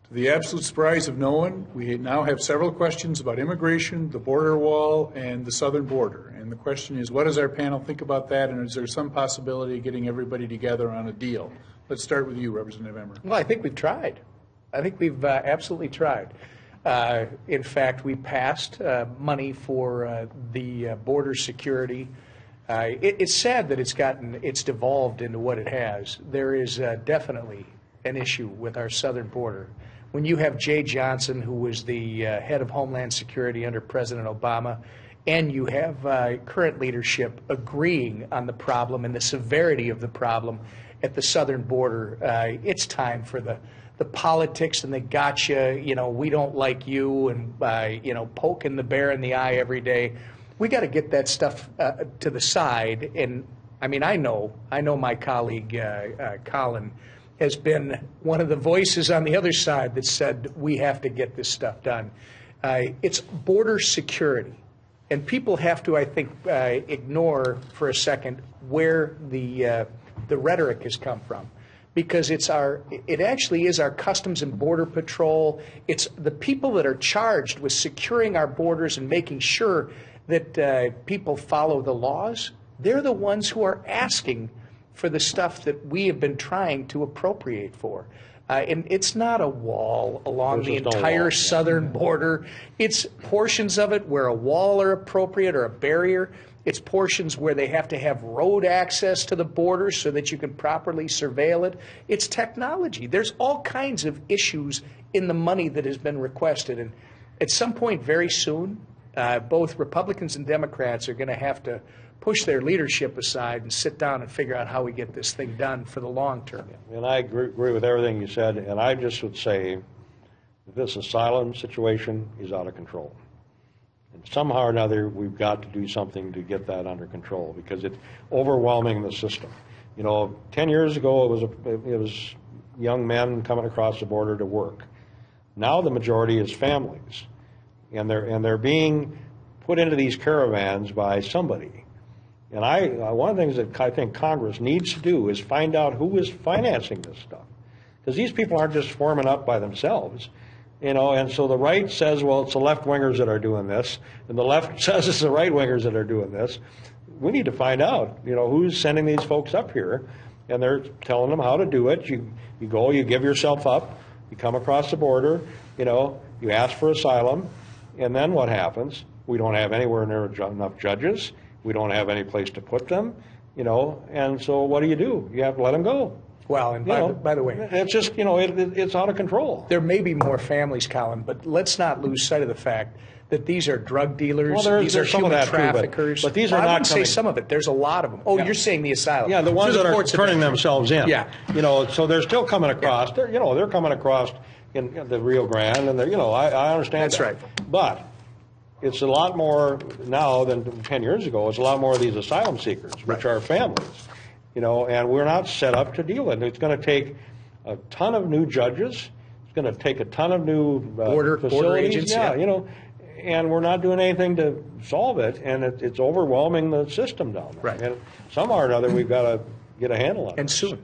To the absolute surprise of no one, we now have several questions about immigration, the border wall, and the southern border. And the question is, what does our panel think about that, and is there some possibility of getting everybody together on a deal? Let's start with you, Representative Emmer. Well, I think we've tried. I think we've absolutely tried. In fact, we passed money for the border security. It's sad that it's devolved into what it has. There is definitely an issue with our southern border. When you have Jay Johnson, who was the head of Homeland Security under President Obama, and you have current leadership agreeing on the problem and the severity of the problem at the southern border, it's time for the politics and the gotcha, we don't like you, and poking the bear in the eye every day. We got to get that stuff to the side. And I mean, I know my colleague Colin has been one of the voices on the other side that said we have to get this stuff done. It's border security. And people have to, I think, ignore for a second where the rhetoric has come from. Because it actually is our Customs and Border Patrol. It's the people that are charged with securing our borders and making sure that people follow the laws. They're the ones who are asking for the stuff that we have been trying to appropriate for. And it's not a wall along the entire southern border. It's portions of it where a wall are appropriate or a barrier. It's portions where they have to have road access to the border so that you can properly surveil it. It's technology. There's all kinds of issues in the money that has been requested. And at some point very soon, both Republicans and Democrats are going to have to push their leadership aside and sit down and figure out how we get this thing done for the long term. And I agree with everything you said, and I just would say that this asylum situation is out of control. And somehow or another, we've got to do something to get that under control because it's overwhelming the system. 10 years ago, it was young men coming across the border to work. Now the majority is families, and they're being put into these caravans by somebody. And one of the things that I think Congress needs to do is find out who is financing this stuff, because these people aren't just forming up by themselves. And so the right says, well, it's the left-wingers that are doing this, and the left says it's the right-wingers that are doing this. We need to find out, who's sending these folks up here, and they're telling them how to do it. You go, you give yourself up, you come across the border, you ask for asylum, and then what happens? We don't have anywhere near enough judges. We don't have any place to put them, and so what do? You have to let them go. Well, and by the way, it's just, it's out of control. There may be more families, Colin, but let's not lose sight of the fact that these are drug dealers, these are human traffickers. But these are not. I wouldn't say coming. some of it. There's a lot of them. Oh, yeah. You're saying the asylum. Yeah, the ones that are turning themselves in. Yeah. So they're still coming across. Yeah. They're coming across in the Rio Grande, and I understand. That's right. But it's a lot more now than 10 years ago. It's a lot more of these asylum seekers, which are families. And we're not set up to deal with it. It's going to take a ton of new judges. It's going to take a ton of new border agents. Yeah. And we're not doing anything to solve it, and it's overwhelming the system down there. Right. And somehow or another, we've got to get a handle on it. And soon.